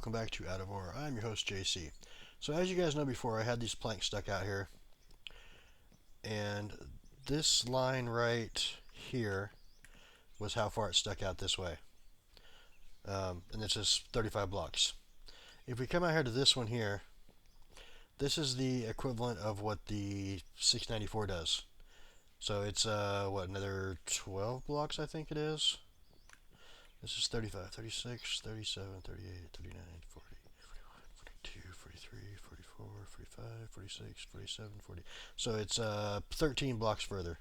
welcome back to Out of Ore. I'm your host JC. So as you guys know before, I had these planks stuck out here, and this line right here was how far it stuck out this way, and this is 35 blocks. If we come out here to this one here, this is the equivalent of what the 694 does. So it's what, another 12 blocks I think it is. This is 35, 36, 37, 38, 39, 40, 41, 42, 43, 44, 45, 46, 47, 40. So it's 13 blocks further.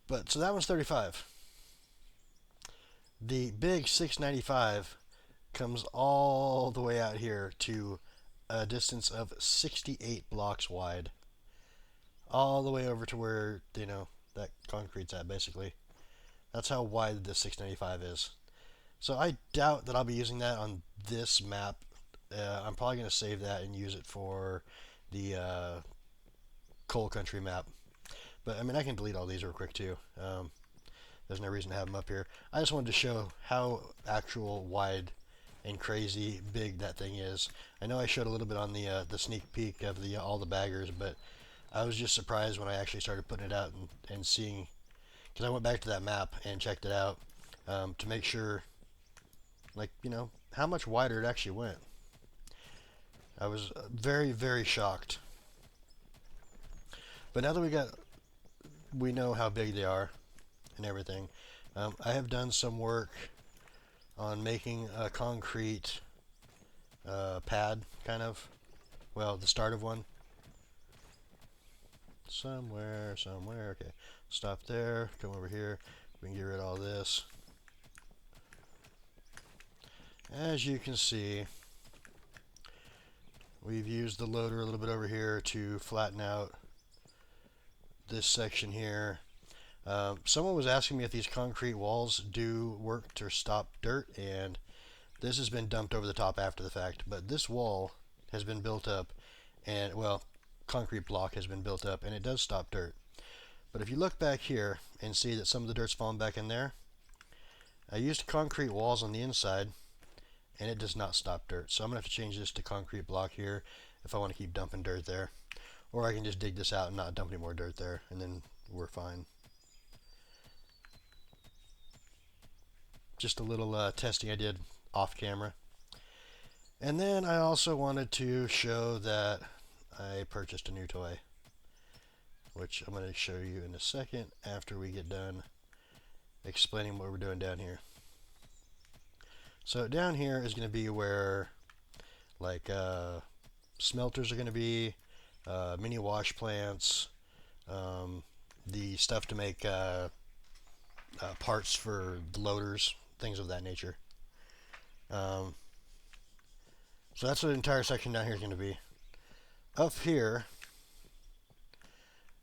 But so that one's 35. The big 695 comes all the way out here to a distance of 68 blocks wide. All the way over to where, that concrete's at, basically. That's how wide the 695 is. So I doubt that I'll be using that on this map. I'm probably going to save that and use it for the coal country map. But I mean, I can delete all these real quick too. There's no reason to have them up here. I just wanted to show how actual wide and crazy big that thing is. I know I showed a little bit on the sneak peek of all the baggers, but I was just surprised when I actually started putting it out and seeing, because I went back to that map and checked it out to make sure, how much wider it actually went. I was very, very shocked. But now that we know how big they are and everything, I have done some work on making a concrete pad, kind of. Well, the start of one. Somewhere, okay. Stop there, come over here. We can get rid of all this. As you can see, we've used the loader a little bit over here to flatten out this section here. Someone was asking me if these concrete walls do work to stop dirt, and this has been dumped over the top after the fact, but this wall has been built up, and, well, concrete block has been built up, and it does stop dirt. But if you look back here and see that some of the dirt's fallen back in there, I used concrete walls on the inside, and it does not stop dirt. So I'm going to have to change this to concrete block here if I want to keep dumping dirt there. Or I can just dig this out and not dump any more dirt there, and then we're fine. Just a little testing I did off camera. And then I also wanted to show that I purchased a new toy, which I'm going to show you in a second after we get done explaining what we're doing down here. So down here is going to be where smelters are going to be, mini wash plants, the stuff to make parts for the loaders, things of that nature. So that's what the entire section down here is going to be. Up here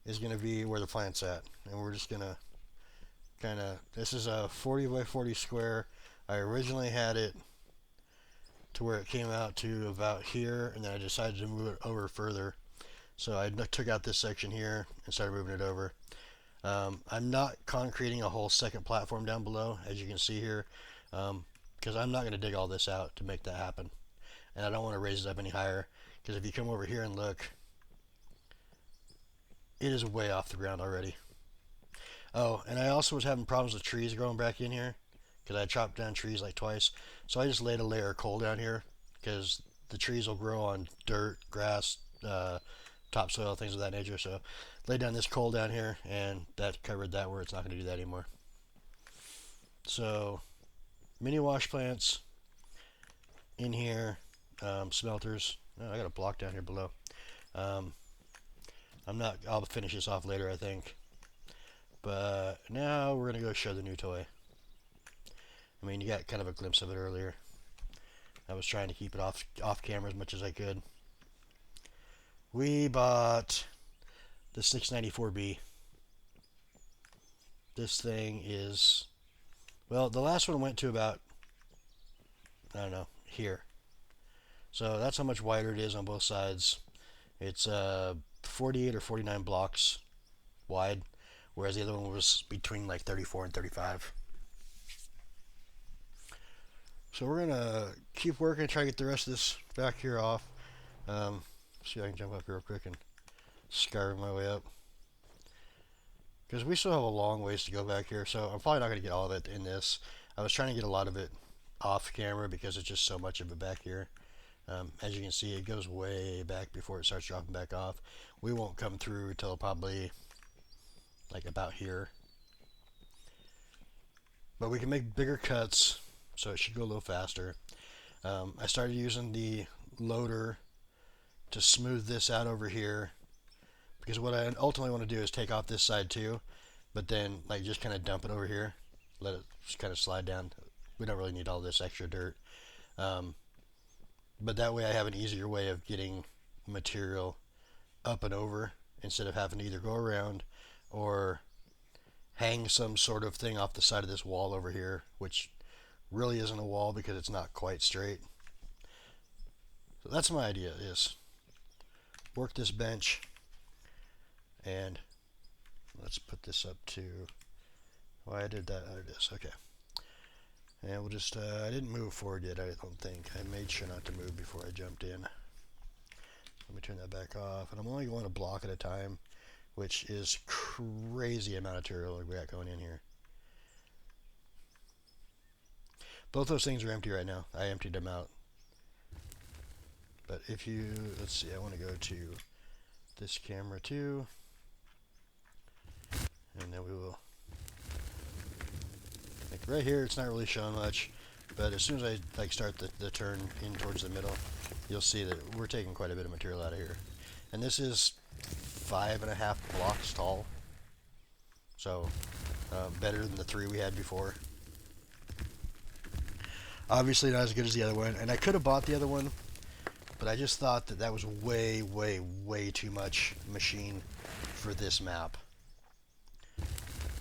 is going to be where the plant's at, and we're just going to this is a 40 by 40 square. I originally had it to where it came out to about here, and then I decided to move it over further. So I took out this section here and started moving it over. I'm not concreting a whole second platform down below, as you can see here, because I'm not going to dig all this out to make that happen. And I don't want to raise it up any higher, because if you come over here and look, it is way off the ground already. Oh, and I also was having problems with trees growing back in here, because I chopped down trees like twice. So I just laid a layer of coal down here, because the trees will grow on dirt, grass, topsoil, things of that nature. So laid down this coal down here, and that covered that where it's not going to do that anymore. So mini wash plants in here, smelters. Oh, I got a block down here below. I'll finish this off later, I think. But now we're going to go show the new toy. I mean, you got kind of a glimpse of it earlier. I was trying to keep it off camera as much as I could. We bought the 694B. This thing is, well, the last one went to about, I don't know, here. So that's how much wider it is on both sides. It's 48 or 49 blocks wide, whereas the other one was between like 34 and 35. So we're gonna keep working and try to get the rest of this back here off. See if I can jump up here real quick and skyrim my way up. Because we still have a long ways to go back here, so I'm probably not going to get all of it in this. I was trying to get a lot of it off camera because it's just so much of it back here. As you can see, it goes way back before it starts dropping back off. We won't come through till probably like about here. But we can make bigger cuts, so it should go a little faster. I started using the loader to smooth this out over here, because what I ultimately want to do is take off this side too, but then like just kind of dump it over here, let it just kind of slide down. We don't really need all this extra dirt, but that way I have an easier way of getting material up and over instead of having to either go around or hang some sort of thing off the side of this wall over here, which really isn't a wall because it's not quite straight. So that's my idea, is work this bench, and let's put this up to, why I did that, there it is, okay. And we'll just, I didn't move forward yet, I don't think. I made sure not to move before I jumped in. Let me turn that back off, and I'm only going a block at a time, which is crazy amount of material we got going in here. Both those things are empty right now. I emptied them out. But if you, let's see, I want to go to this camera too, and then we will, like right here it's not really showing much, but as soon as I like start the turn in towards the middle, you'll see that we're taking quite a bit of material out of here. And this is 5.5 blocks tall, so better than the 3 we had before. Obviously not as good as the other one, and I could have bought the other one, but I just thought that that was way, way, way too much machine for this map.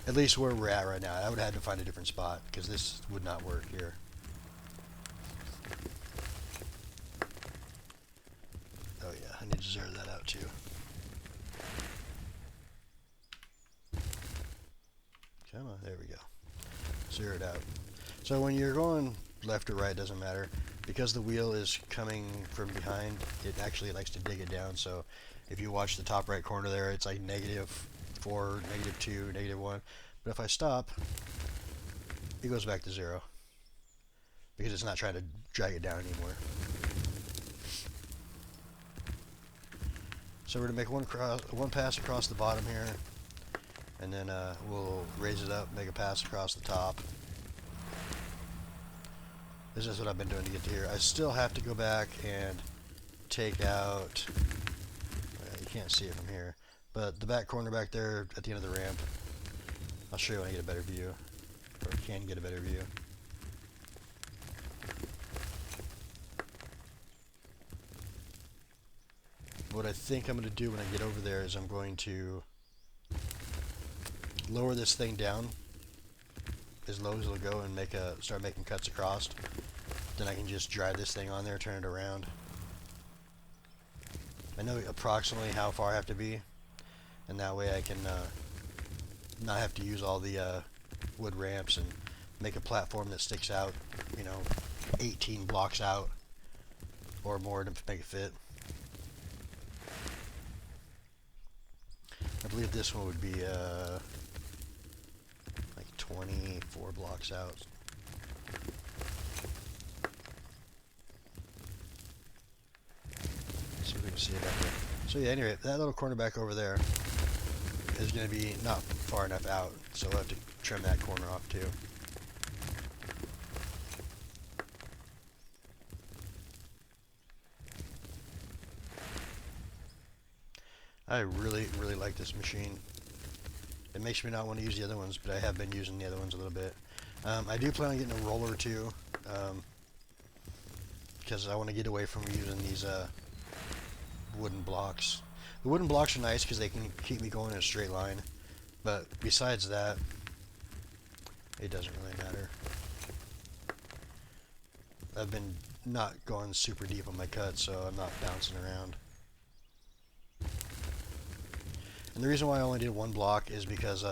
At least where we're at right now. I would have had to find a different spot, because this would not work here. Oh yeah, I need to zero that out too. Come on, there we go. Zero it out. So when you're going left or right, doesn't matter. Because the wheel is coming from behind, it actually likes to dig it down. So if you watch the top right corner there, it's like -4, -2, -1. But if I stop, it goes back to 0. Because it's not trying to drag it down anymore. So we're going to make one pass across the bottom here. And then we'll raise it up, make a pass across the top. This is what I've been doing to get to here. I still have to go back and take out, you can't see it from here, but the back corner back there at the end of the ramp. I'll show you when I get a better view, or can get a better view. What I think I'm going to do when I get over there is I'm going to lower this thing down as low as it'll go and start making cuts across. Then I can just drive this thing on there, turn it around. I know approximately how far I have to be, and that way I can not have to use all the wood ramps and make a platform that sticks out, 18 blocks out or more to make it fit. I believe this one would be like 24 blocks out. See if we can see it back there. So yeah, anyway, that little corner back over there is going to be not far enough out, so we'll have to trim that corner off too. I really, really like this machine. It makes me not want to use the other ones, but I have been using the other ones a little bit. I do plan on getting a roller too, because I want to get away from using these wooden blocks. The wooden blocks are nice because they can keep me going in a straight line, but besides that, it doesn't really matter. I've been not going super deep on my cuts, so I'm not bouncing around. And the reason why I only did one block is because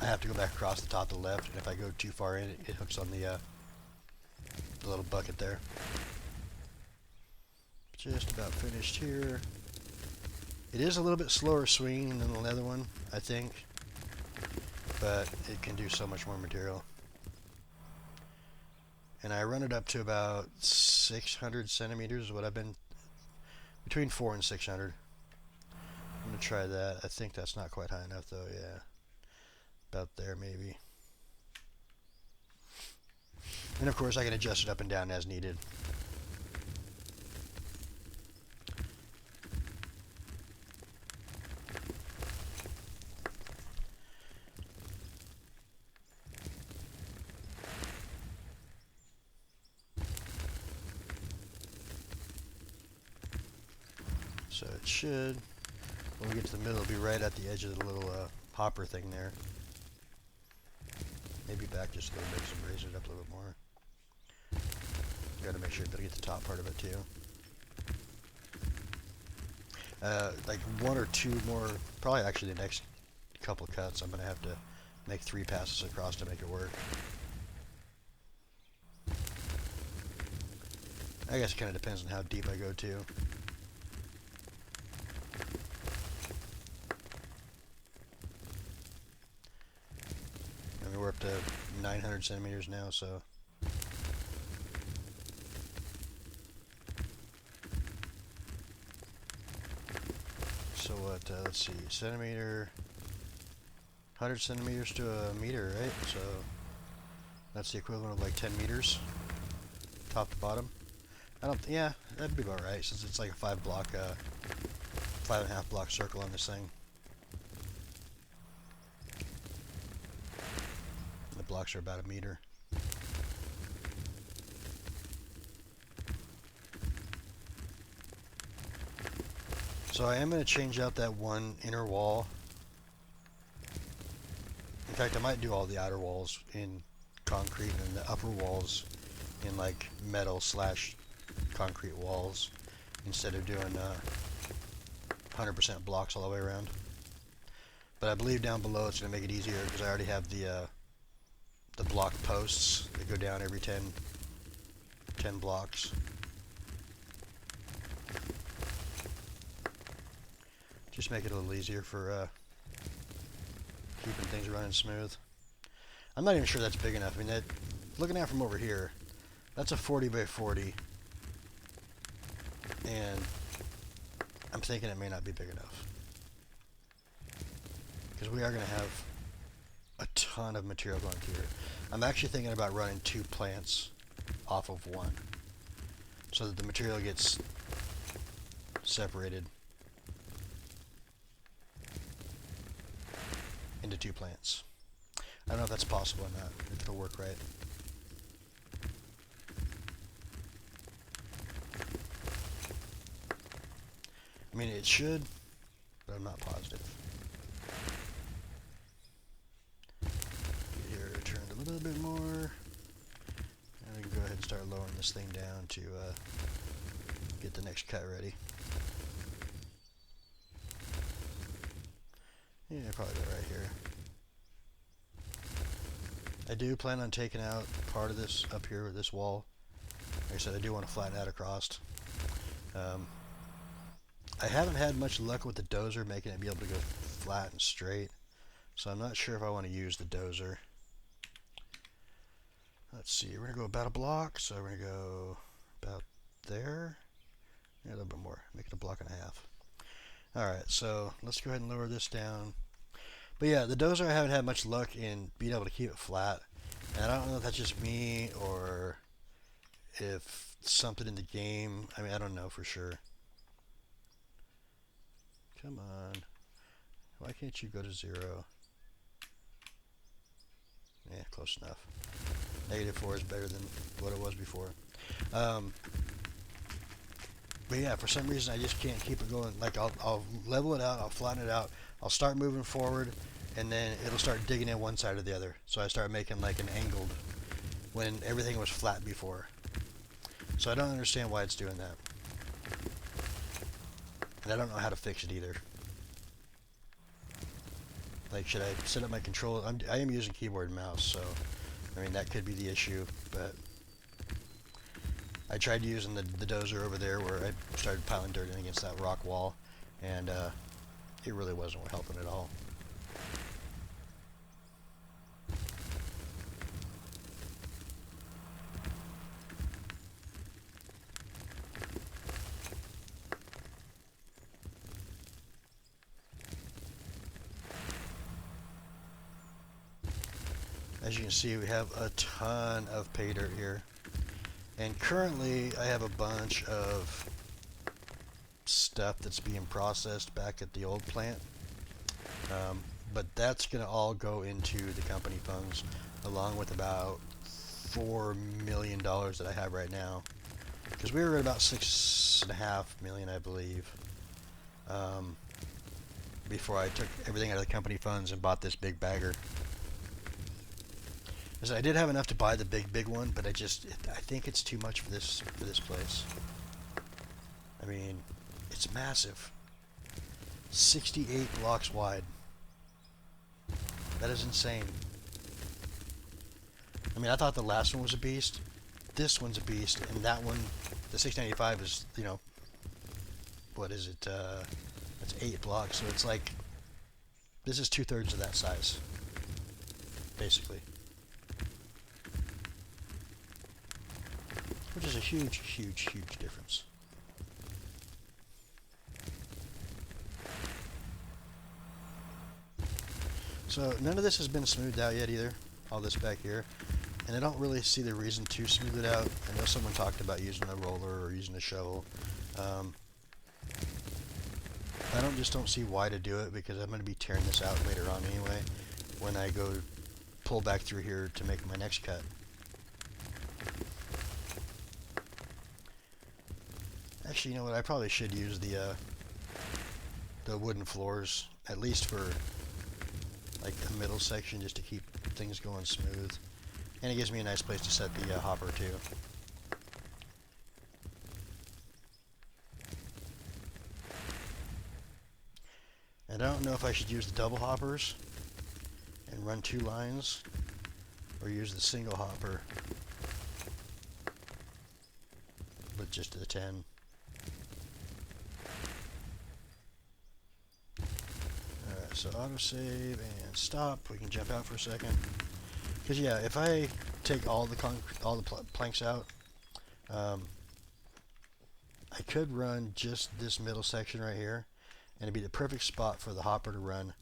I have to go back across the top to the left, and if I go too far in, it hooks on the little bucket there. Just about finished here. It is a little bit slower swinging than the other one, I think, but it can do so much more material. And I run it up to about 600 centimeters is what I've been, between 4 and 600. I'm going to try that. I think that's not quite high enough though, yeah. About there maybe. And of course I can adjust it up and down as needed. So it should, when we get to the middle, it'll be right at the edge of the little hopper thing there. Maybe back just a little bit, so raise it up a little bit more. Got to make sure to get the top part of it too. Like 1 or 2 more, probably actually the next couple cuts, I'm going to have to make 3 passes across to make it work. I guess it kind of depends on how deep I go to. I mean, we're up to 900 centimeters now, so. So what, let's see, centimeter, 100 centimeters to a meter, right? So that's the equivalent of like 10 meters, top to bottom. Yeah, that'd be about right, since it's like a 5.5 block circle on this thing. The blocks are about a meter. So I am going to change out that one inner wall. In fact, I might do all the outer walls in concrete and the upper walls in like metal / concrete walls instead of doing 100% blocks all the way around. But I believe down below it's going to make it easier because I already have the block posts that go down every 10 blocks. Just make it a little easier for keeping things running smooth. I'm not even sure that's big enough. I mean, looking at it from over here, that's a 40 by 40, and I'm thinking it may not be big enough because we are going to have a ton of material going through here. I'm actually thinking about running 2 plants off of one so that the material gets separated into 2 plants. I don't know if that's possible or not, if it'll work right. I mean, it should, but I'm not positive. Get here turned a little bit more, and we can go ahead and start lowering this thing down to get the next cut ready. Yeah, probably about right here. I do plan on taking out part of this up here with this wall. Like I said, I do want to flatten that across. I haven't had much luck with the dozer making it be able to go flat and straight, so I'm not sure if I want to use the dozer. Let's see, we're going to go about a block, so we're going to go about there. Yeah, a little bit more, make it a block and a half. Alright, so let's go ahead and lower this down. But yeah, the dozer I haven't had much luck in being able to keep it flat. And I don't know if that's just me or if something in the game. I mean, I don't know for sure. Come on. Why can't you go to 0? Yeah, close enough. -4 is better than what it was before. But yeah, for some reason I just can't keep it going. Like I'll level it out, I'll flatten it out, I'll start moving forward, and then it'll start digging in one side or the other. So I start making like an angled when everything was flat before. So I don't understand why it's doing that. And I don't know how to fix it either. Like, should I set up my control? I am using keyboard and mouse, so I mean that could be the issue. But I tried using the dozer over there where I started piling dirt in against that rock wall, and it really wasn't helping at all. As you can see, we have a ton of pay dirt here. And currently, I have a bunch of stuff that's being processed back at the old plant. But that's going to all go into the company funds, along with about $4 million that I have right now. Because we were at about $6.5 million, I believe, before I took everything out of the company funds and bought this big bagger. So I did have enough to buy the big one, but I think it's too much for this place. I mean, it's massive. 68 blocks wide. That is insane. I mean, I thought the last one was a beast. This one's a beast, and that one, the 695 is, you know, what is it? It's 8 blocks, so it's like, this is 2/3 of that size, basically. Which is a huge, huge, huge difference. So none of this has been smoothed out yet either, all this back here. And I don't really see the reason to smooth it out. I know someone talked about using a roller or using a shovel. I don't see why to do it, because I'm going to be tearing this out later on anyway when I go pull back through here to make my next cut. Actually, you know what? I probably should use the wooden floors, at least for like a middle section, just to keep things going smooth. And it gives me a nice place to set the hopper too. And I don't know if I should use the double hoppers and run 2 lines, or use the single hopper with just the 10. Alright, so autosave and stop. We can jump out for a second. Because yeah, if I take all the planks out, I could run just this middle section right here, and it'd be the perfect spot for the hopper to run.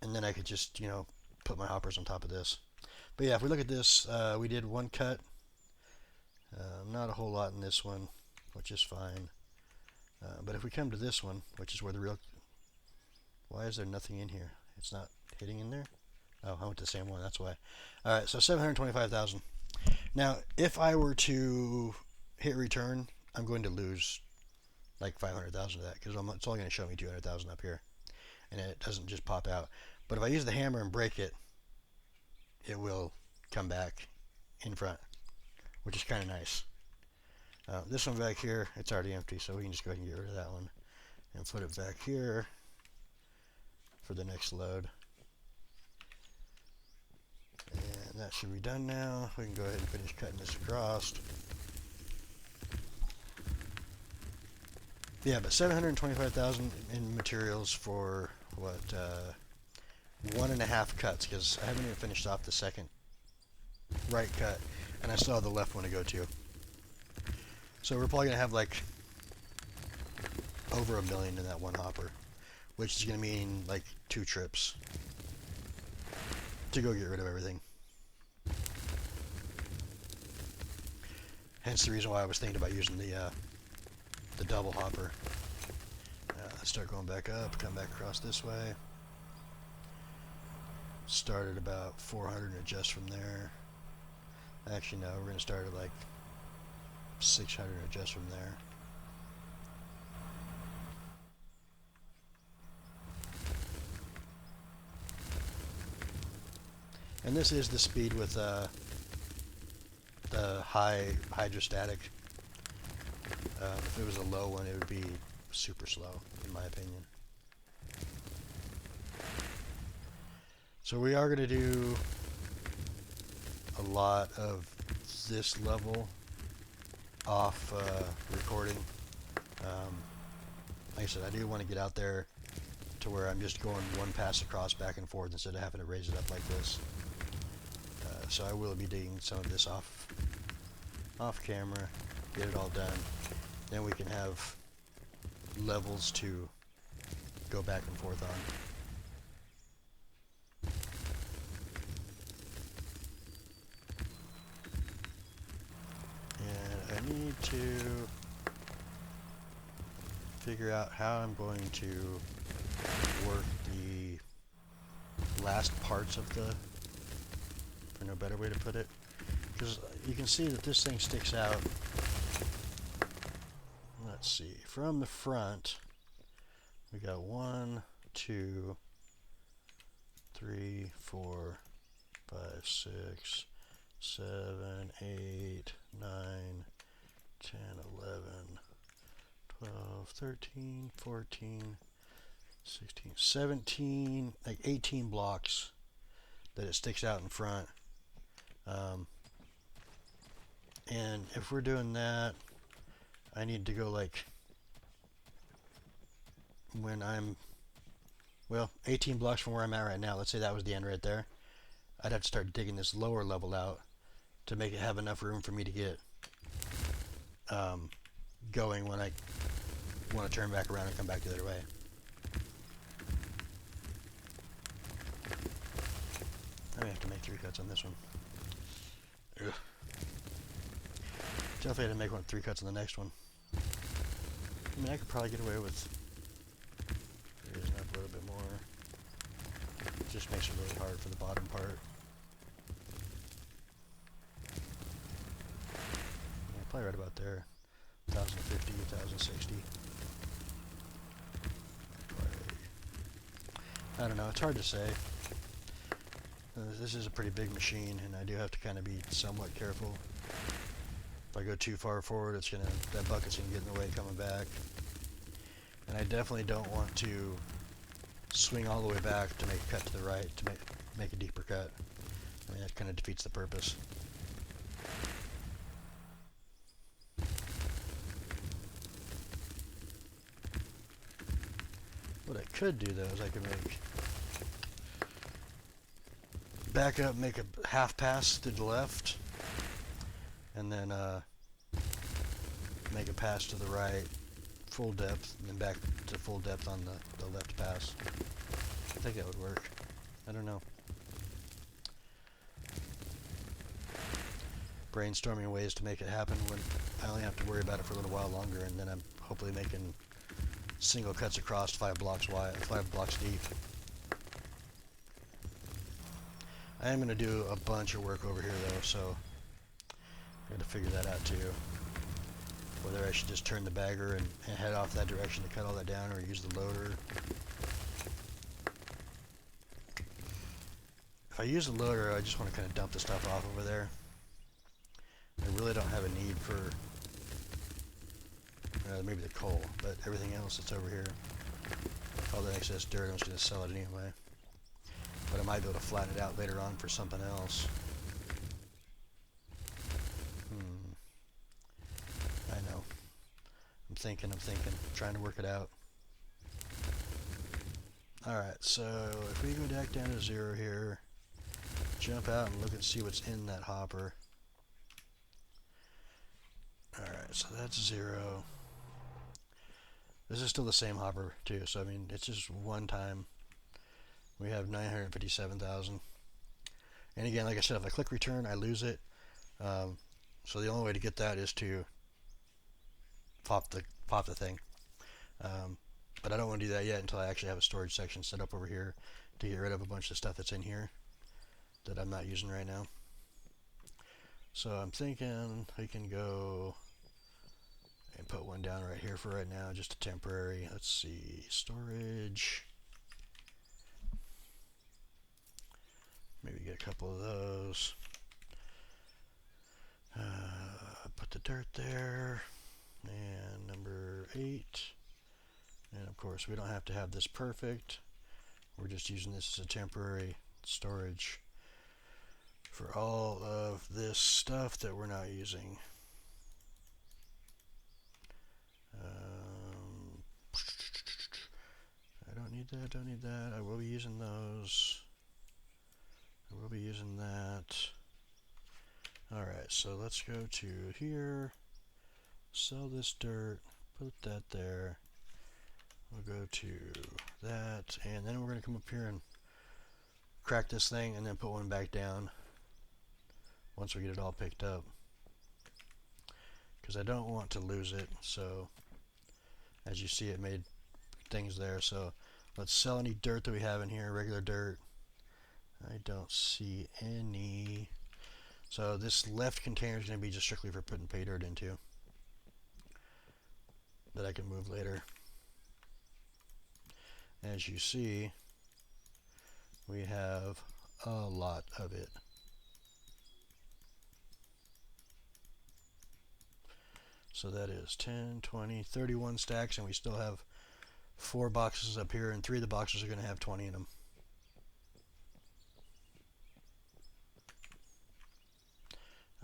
And then I could just, you know, put my hoppers on top of this. But yeah, if we look at this, we did 1 cut. Not a whole lot in this one, which is fine. But if we come to this one, which is where the real... Why is there nothing in here? It's not hitting in there? Oh, I went to the same one, that's why. Alright, so 725,000. Now, if I were to hit return, I'm going to lose like 500,000 of that, because it's only going to show me 200,000 up here. And it doesn't just pop out. But if I use the hammer and break it, it will come back in front, which is kind of nice. This one back here, it's already empty, so we can just go ahead and get rid of that one and put it back here for the next load. And that should be done now. We can go ahead and finish cutting this across. Yeah, but 725,000 in materials for what, 1.5 cuts, because I haven't even finished off the second right cut, and I still have the left one to go to. So we're probably going to have like over $1 million in that one hopper, which is going to mean like 2 trips to go get rid of everything. Hence the reason why I was thinking about using the double hopper. Let's start going back up, come back across this way. Start at about 400 and adjust from there. Actually, no, we're going to start at like 600 and adjust from there. And this is the speed with the high hydrostatic. If it was a low one, it would be super slow, in my opinion. So we are going to do a lot of this level off recording. Like I said, I do want to get out there to where I'm just going one pass across back and forth instead of having to raise it up like this. So I will be digging some of this off camera, get it all done. Then we can have levels to go back and forth on. And I need to figure out how I'm going to work the last parts of the, for no better way to put it, because you can see that this thing sticks out. Let's see, from the front we got 1, 2, 3, 4, 5, 6, 7, 8, 9, 10, 11, 12, 13, 14, 16, 17, like 18 blocks that it sticks out in front. And if we're doing that, I need to go like when I'm, well, 18 blocks from where I'm at right now. Let's say that was the end right there. I'd have to start digging this lower level out to make it have enough room for me to get going when I want to turn back around and come back the other way. I may have to make 3 cuts on this one. Ugh. Definitely had to make 3 cuts on the next one. I mean, I could probably get away with raising up a little bit more. It just makes it really hard for the bottom part. Yeah, probably right about there. 1050, 1060. I don't know, it's hard to say. This is a pretty big machine, and I do have to kind of be somewhat careful. If I go too far forward, it's gonna, that bucket's gonna get in the way coming back. And I definitely don't want to swing all the way back to make a cut to the right to make a deeper cut. I mean, that kind of defeats the purpose. What I could do though is I could make back up, make a half pass to the left, and then make a pass to the right, full depth, and then back to full depth on the left pass. I think that would work. I don't know. Brainstorming ways to make it happen when I only have to worry about it for a little while longer, and then I'm hopefully making single cuts across 5 blocks wide, 5 blocks deep. I am going to do a bunch of work over here though, so I got to figure that out too. Whether I should just turn the bagger and head off that direction to cut all that down, or use the loader. If I use the loader, I just want to kind of dump the stuff off over there. I really don't have a need for maybe the coal, but everything else that's over here, all the excess dirt, I'm just going to sell it anyway. But I might be able to flatten it out later on for something else. I know. I'm thinking, trying to work it out. Alright, so if we go back down to 0 here, jump out and look and see what's in that hopper. Alright, so that's 0. This is still the same hopper too, so I mean, it's just one time. We have 957,000. And again, like I said, if I click return, I lose it. So the only way to get that is to pop the thing. But I don't want to do that yet until I actually have a storage section set up over here to get rid of a bunch of stuff that's in here that I'm not using right now. So I'm thinking we can go and put one down right here for right now, just a temporary. Let's see, storage. Maybe get a couple of those. Put the dirt there. And number 8. And of course, we don't have to have this perfect. We're just using this as a temporary storage for all of this stuff that we're not using. I don't need that, don't need that. I will be using those. I will be using that. Alright, so let's go to here, sell this dirt, put that there. We'll go to that, and then we're going to come up here and crack this thing and then put one back down once we get it all picked up, because I don't want to lose it. So as you see, it made things there. So let's sell any dirt that we have in here, regular dirt. I don't see any. So this left container is going to be just strictly for putting pay dirt into that I can move later. As you see, we have a lot of it. So that is 10, 20, 31 stacks, and we still have 4 boxes up here, and 3 of the boxes are going to have 20 in them.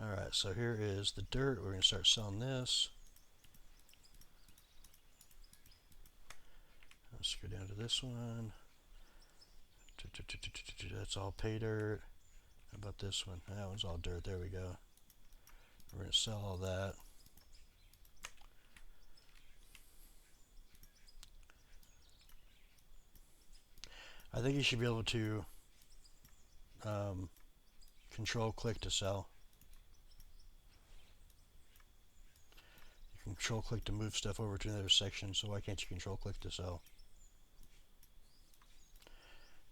Alright, so here is the dirt. We're going to start selling this. Let's go down to this one. That's all pay dirt. How about this one? That one's all dirt. There we go. We're going to sell all that. I think you should be able to control click to sell. You can control click to move stuff over to another section, so why can't you control click to sell?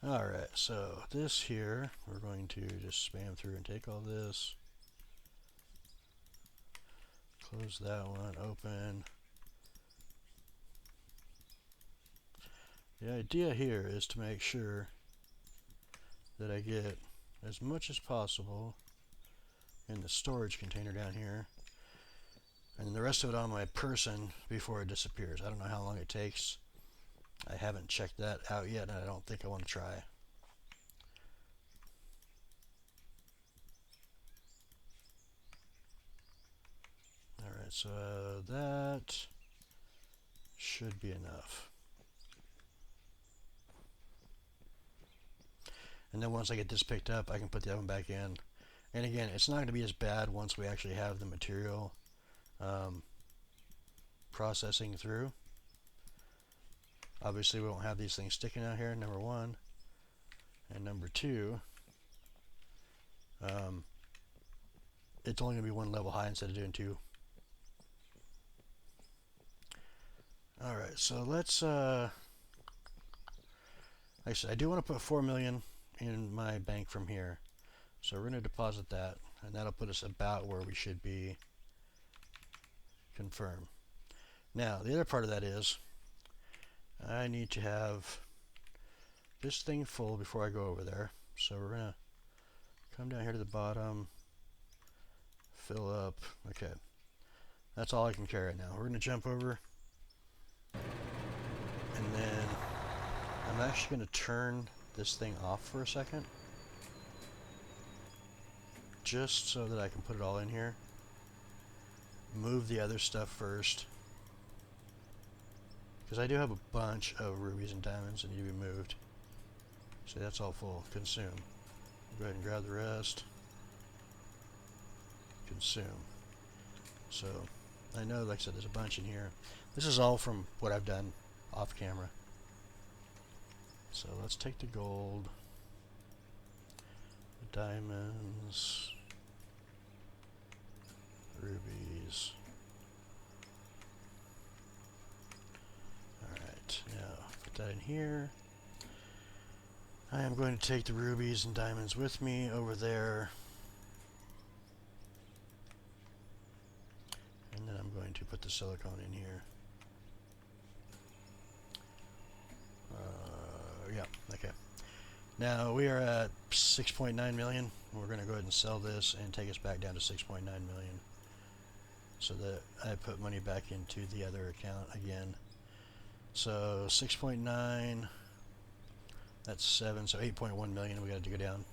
Alright, so this here, we're going to just spam through and take all this. Close that one, open. The idea here is to make sure that I get as much as possible in the storage container down here, and the rest of it on my person before it disappears. I don't know how long it takes. I haven't checked that out yet, and I don't think I want to try. Alright, so that should be enough. And then once I get this picked up, I can put the oven back in. And again, it's not going to be as bad once we actually have the material processing through. Obviously, we won't have these things sticking out here, number one. And number two, it's only going to be one level high instead of doing two. Alright, so let's, like I said, I do want to put 4 million in my bank from here. So we're going to deposit that, and that'll put us about where we should be. Confirm. Now, the other part of that is, I need to have this thing full before I go over there. So we're going to come down here to the bottom, fill up. Okay, that's all I can carry right now. We're going to jump over, and then I'm actually going to turn this thing off for a second, just so that I can put it all in here. Move the other stuff first, because I do have a bunch of rubies and diamonds that need to be moved. See, that's all full. Consume. Go ahead and grab the rest. Consume. So, I know, like I said, there's a bunch in here. This is all from what I've done off camera. So let's take the gold, the diamonds, rubies. Alright, now put that in here. I am going to take the rubies and diamonds with me over there. And then I'm going to put the silicone in here. Yeah, okay. Now we are at 6.9 million. We're going to go ahead and sell this and take us back down to 6.9 million, so that I put money back into the other account again. So 6.9, That's 7, so 8.1 million we got to go down.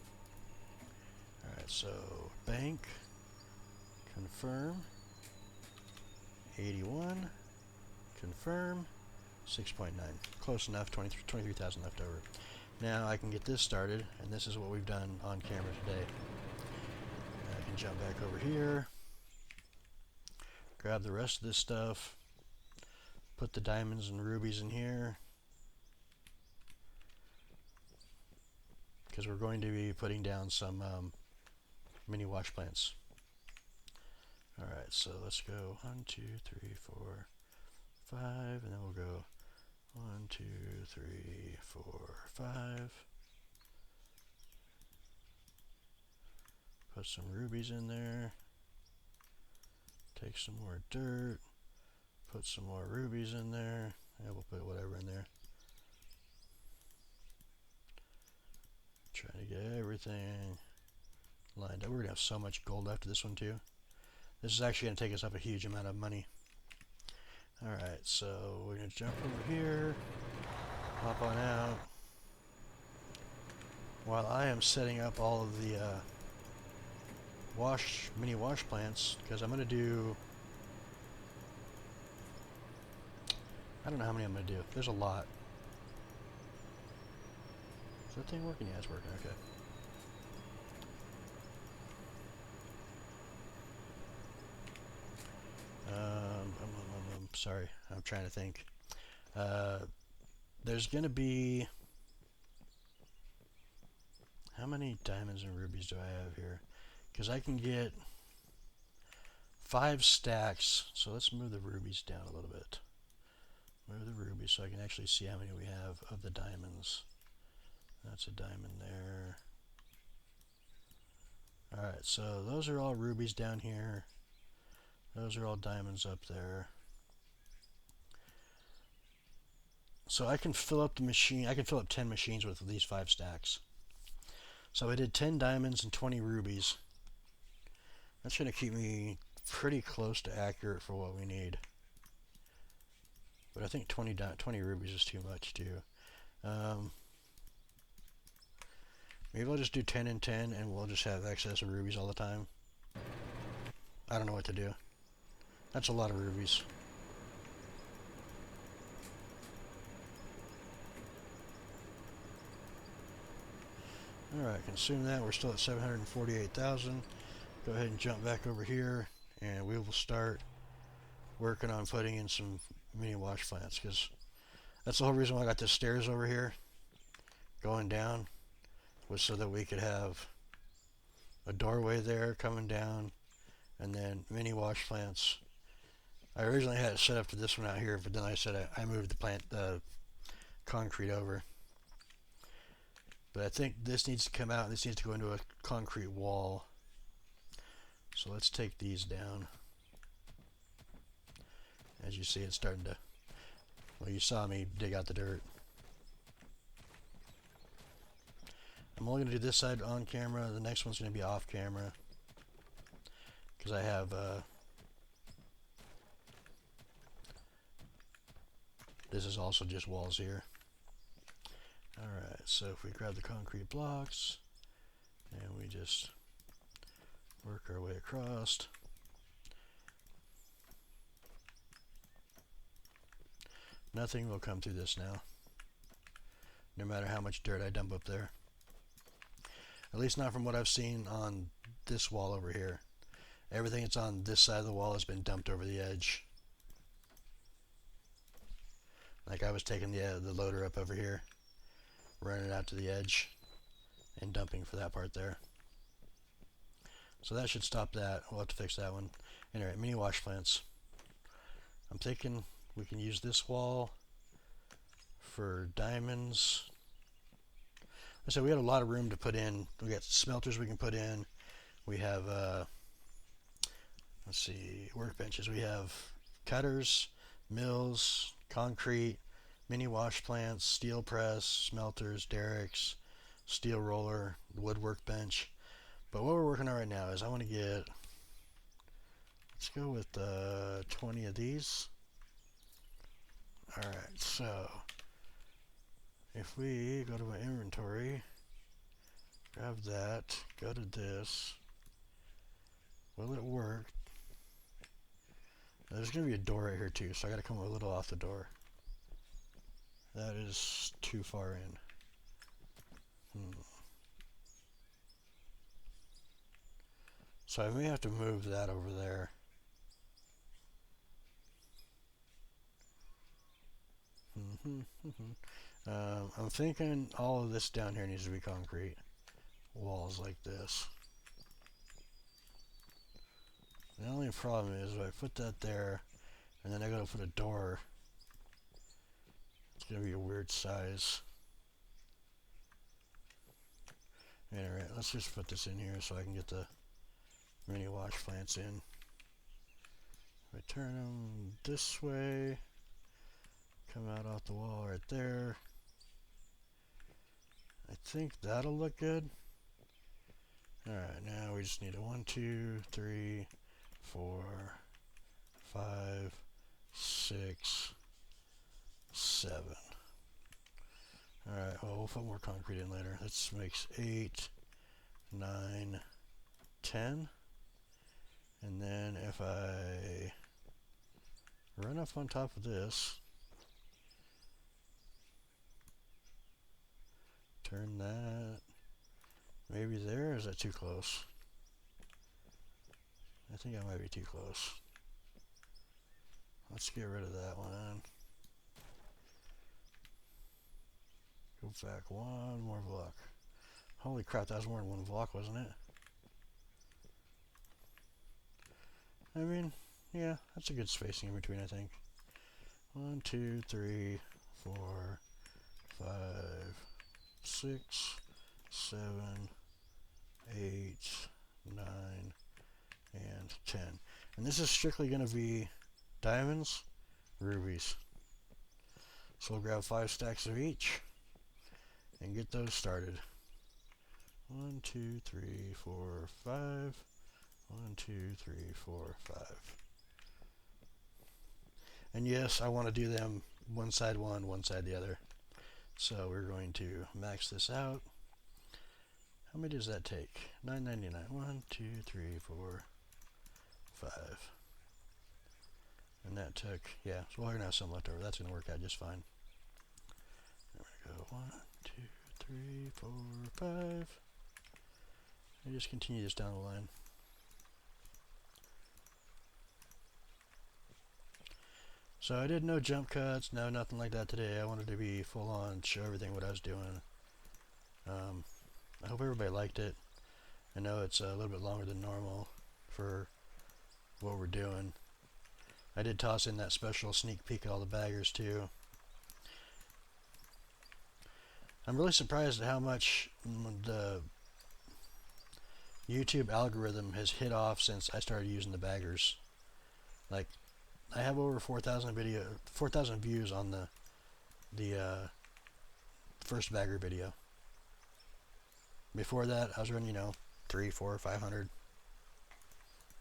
Alright, so bank, confirm, 81, confirm, 6.9. Close enough, 23,000 left over. Now I can get this started, and this is what we've done on camera today. I can jump back over here, grab the rest of this stuff, put the diamonds and rubies in here, because we're going to be putting down some mini wash plants. Alright, so let's go 1, 2, 3, 4, 5, and then we'll go 1, 2, 3, 4, 5. Put some rubies in there. Take some more dirt. Put some more rubies in there. And we'll put whatever in there. Trying to get everything lined up. We're going to have so much gold after this one too. This is actually going to take us up a huge amount of money. Alright, so we're going to jump over here. Hop on out. While I am setting up all of the mini wash plants, because I'm going to do, I don't know how many I'm going to do. There's a lot. Is that thing working? Yeah, it's working. Okay. Sorry, I'm trying to think. There's going to be, how many diamonds and rubies do I have here? Because I can get 5 stacks. So let's move the rubies down a little bit. Move the rubies so I can actually see how many we have of the diamonds. That's a diamond there. Alright, so those are all rubies down here. Those are all diamonds up there. So I can fill up the machine. I can fill up 10 machines with these 5 stacks. So I did 10 diamonds and 20 rubies. That's going to keep me pretty close to accurate for what we need. But I think 20 rubies is too much too. Maybe I'll just do 10 and 10 and we'll just have excess of rubies all the time. I don't know what to do. That's a lot of rubies. Alright, consume that. We're still at 748,000. Go ahead and jump back over here and we will start working on putting in some mini wash plants, because that's the whole reason why I got the stairs over here going down, was so that we could have a doorway there coming down and then mini wash plants. I originally had it set up to this one out here, but then I said I moved the concrete over. But I think this needs to come out, and this needs to go into a concrete wall. So let's take these down. As you see, it's starting to, well, you saw me dig out the dirt. I'm only going to do this side on camera. The next one's going to be off camera, because I have this is also just walls here. Alright, so if we grab the concrete blocks and we just work our way across. Nothing will come through this now, no matter how much dirt I dump up there. At least not from what I've seen on this wall over here. Everything that's on this side of the wall has been dumped over the edge. Like I was taking the loader up over here, running it out to the edge, and dumping for that part there. So that should stop that. We'll have to fix that one. Anyway, mini wash plants. I'm thinking we can use this wall for diamonds. I said we had a lot of room to put in. We got smelters we can put in. We have, let's see, workbenches. We have cutters, mills, concrete, mini wash plants, steel press, smelters, derricks, steel roller, wood workbench. But what we're working on right now is I want to get, let's go with 20 of these. Alright, so if we go to my inventory, grab that, go to this, will it work? Now, there's going to be a door right here too, so I got to come a little off the door. That is too far in. So I may have to move that over there. I'm thinking all of this down here needs to be concrete. Walls like this. The only problem is if I put that there and then I gotta put a door, it's gonna be a weird size. Alright, let's just put this in here so I can get the mini wash plants in. If I turn them this way, come out off the wall right there. I think that'll look good. Alright, now we just need a 1, 2, 3, 4, 5, 6, 7. Alright, well, we'll put more concrete in later. This makes 8, 9, 10. And then if I run up on top of this, turn that maybe there, or is that too close? I think I might be too close. Let's get rid of that one. Go back one more block. Holy crap, that was more than one block, wasn't it? I mean, yeah, that's a good spacing in between, I think. 1, 2, 3, 4, 5, 6, 7, 8, 9, and 10. And this is strictly going to be diamonds, rubies. So we'll grab 5 stacks of each and get those started. 1, 2, 3, 4, 5. 1, 2, 3, 4, 5. And yes, I want to do them one side one side the other. So we're going to max this out. How many does that take? $9.99. 1, 2, 3, 4, 5. And that took, yeah, so we're going to have some left over. That's going to work out just fine. There we go. 1, 2, 3, 4, 5. And just continue this down the line. So I did no jump cuts, no nothing like that today. I wanted to be full on, show everything what I was doing. I hope everybody liked it. I know it's a little bit longer than normal for what we're doing. I did toss in that special sneak peek at all the baggers too. I'm really surprised at how much the YouTube algorithm has hit off since I started using the baggers. Like, I have over 4,000 views on the first bagger video. Before that, I was running, 3, 4, 500.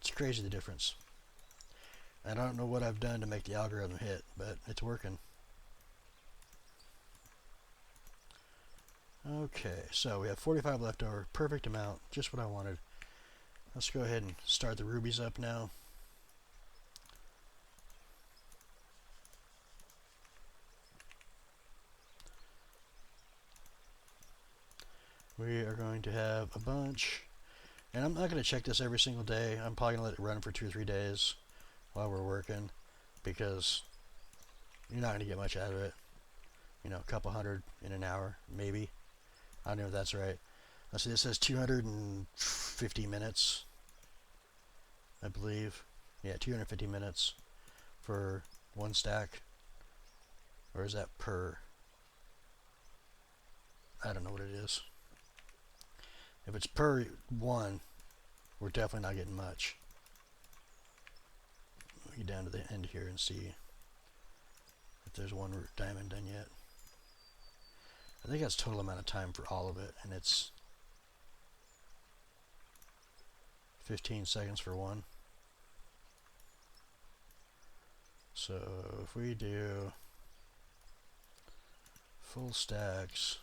It's crazy the difference. I don't know what I've done to make the algorithm hit, but it's working. Okay, so we have 45 left over, perfect amount, just what I wanted. Let's go ahead and start the rubies up now. We are going to have a bunch, and I'm not going to check this every single day. I'm probably going to let it run for 2 or 3 days while we're working, because you're not going to get much out of it. A couple hundred in an hour, maybe. I don't know if that's right. Let's see, this says 250 minutes, I believe. Yeah, 250 minutes for one stack. Or is that per? I don't know what it is. If it's per one, we're definitely not getting much. We'll get down to the end here and see if there's one diamond done yet. I think that's total amount of time for all of it, and it's 15 seconds for one. So if we do Full stacks.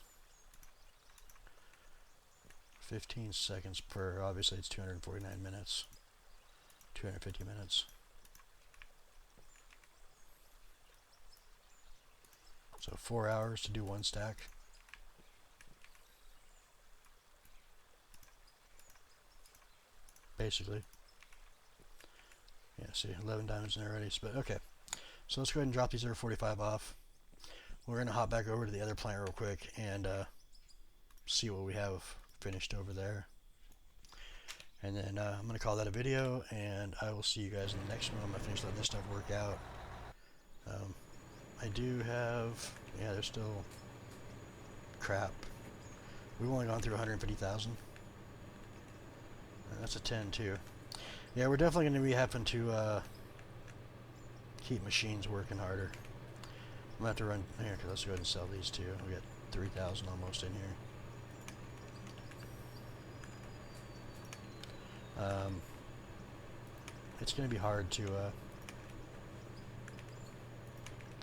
15 seconds per. Obviously, it's 249 minutes. 250 minutes. So 4 hours to do one stack. Basically. Yeah, see, 11 diamonds in there already. But okay. So let's go ahead and drop these over 45 off. We're going to hop back over to the other plant real quick and see what we have finished over there. And then I'm going to call that a video, and I will see you guys in the next one. I'm going to finish letting this stuff work out. I do have, yeah, there's still crap. We've only gone through 150,000. That's a 10 too. Yeah, we're definitely going to be having to keep machines working harder. I'm going to have to run here, because let's go ahead and sell these two. We got 3,000 almost in here. It's going to be hard to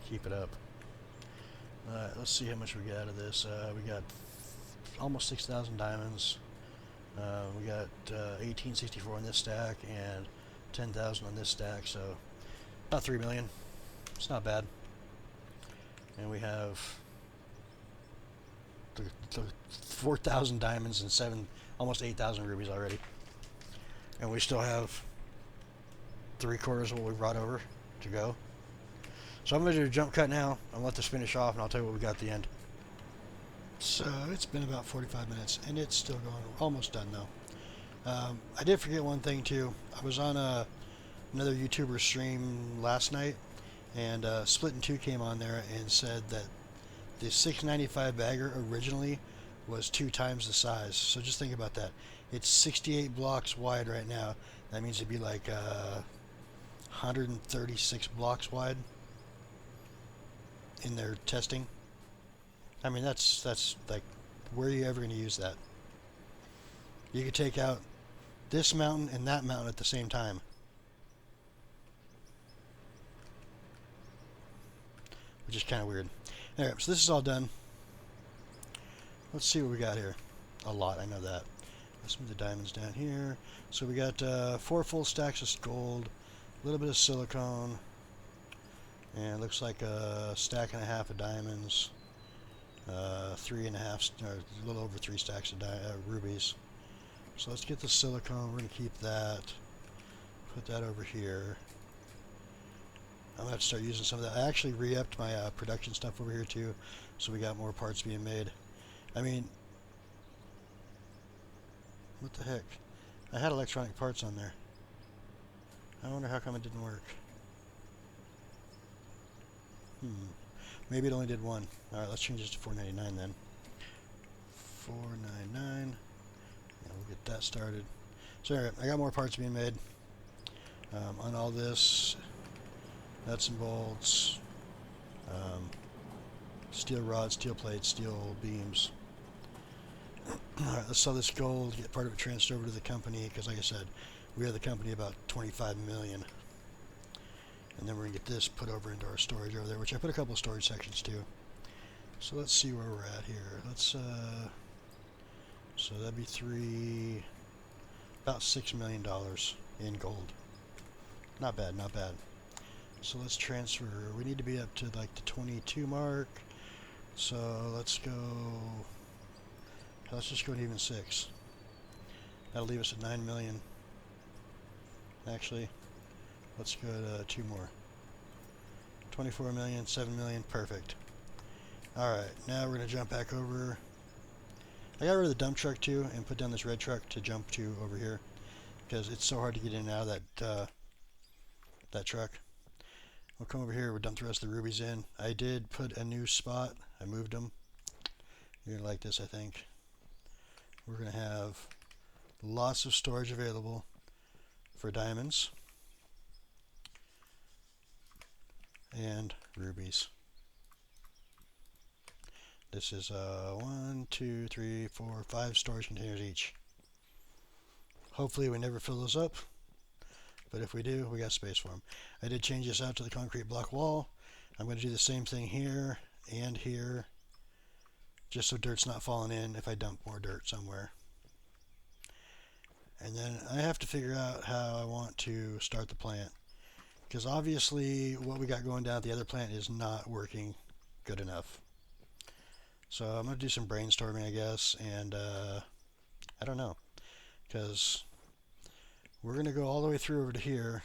keep it up. Let's see how much we get out of this. We got almost 6,000 diamonds. We got 1864 on this stack and 10,000 on this stack, so about 3 million. It's not bad. And we have 4,000 diamonds and almost 8,000 rubies already. And we still have 3/4 of what we brought over to go. So I'm going to do a jump cut now. I'm going to let this finish off, and I'll tell you what we got at the end. So it's been about 45 minutes, and it's still going. Almost done, though. I did forget one thing, too. I was on another YouTuber stream last night, and Split in 2 came on there and said that the 695 bagger originally was 2 times the size. So just think about that. It's 68 blocks wide right now. That means it'd be like 136 blocks wide in their testing. I mean, that's like, where are you ever going to use that? You could take out this mountain and that mountain at the same time. Which is kind of weird. Alright, so this is all done. Let's see what we got here. A lot, I know that. Let's move the diamonds down here. So we got 4 full stacks of gold, a little bit of silicone, and it looks like a stack and a half of diamonds, 3.5, or a little over 3 stacks of rubies. So let's get the silicone. We're going to keep that. Put that over here. I'm going to have to start using some of that. I actually re-upped my production stuff over here too, so we got more parts being made. I mean, what the heck? I had electronic parts on there. I wonder how come it didn't work. Maybe it only did one. Alright, let's change this to $4.99 then. $4.99. Yeah, we'll get that started. So alright, I got more parts being made. On all this, nuts and bolts, steel rods, steel plates, steel beams. Alright, let's sell this gold, get part of it transferred over to the company, because like I said, we have the company about 25 million. And then we're going to get this put over into our storage over there, which I put a couple of storage sections too. So let's see where we're at here. Let's, so that'd be about $6 million in gold. Not bad, not bad. So let's transfer. We need to be up to like the 22 mark. So let's just go to even 6. That'll leave us at 9 million. Actually, let's go to 2 more. 24 million, 7 million, perfect. Alright, now we're going to jump back over. I got rid of the dump truck too and put down this red truck to jump to over here, because it's so hard to get in and out of that truck. We'll come over here, we'll dump the rest of the rubies in. I did put a new spot. I moved them. You're going to like this, I think. We're going to have lots of storage available for diamonds and rubies. This is 1, 2, 3, 4, 5 storage containers each. Hopefully we never fill those up, but if we do, we got space for them. I did change this out to the concrete block wall. I'm going to do the same thing here and here just so dirt's not falling in if I dump more dirt somewhere. And then I have to figure out how I want to start the plant, because obviously what we got going down at the other plant is not working good enough. So I'm going to do some brainstorming, I guess, and I don't know, because we're going to go all the way through over to here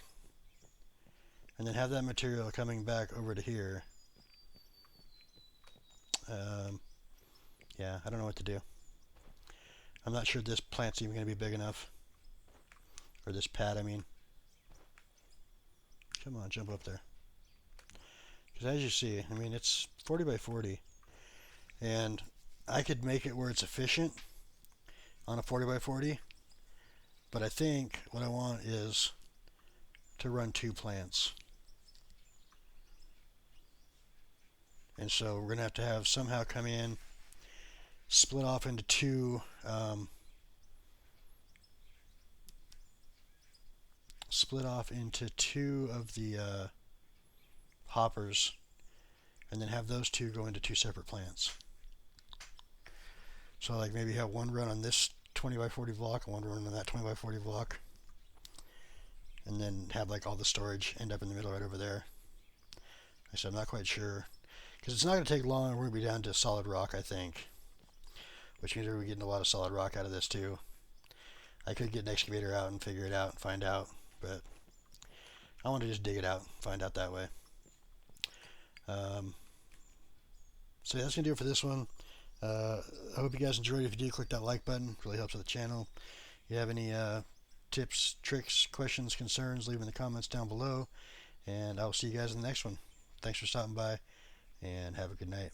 and then have that material coming back over to here. Yeah, I don't know what to do. I'm not sure this plant's even going to be big enough. Or this pad, I mean. Come on, jump up there. Because as you see, I mean, it's 40 by 40. And I could make it where it's efficient on a 40 by 40. But I think what I want is to run 2 plants. And so we're going to have somehow come in, split off into 2 of the hoppers, and then have those 2 go into 2 separate plants. So like maybe have one run on this 20 by 40 block and one run on that 20 by 40 block, and then have like all the storage end up in the middle right over there. I said I'm not quite sure, because it's not going to take long. We're going to be down to solid rock, I think, which means we're getting a lot of solid rock out of this too. I could get an excavator out and figure it out and find out, but I want to just dig it out, find out that way. So yeah, that's going to do it for this one. I hope you guys enjoyed. If you did, click that like button. It really helps with the channel. If you have any tips, tricks, questions, concerns, leave in the comments down below. And I will see you guys in the next one. Thanks for stopping by, and have a good night.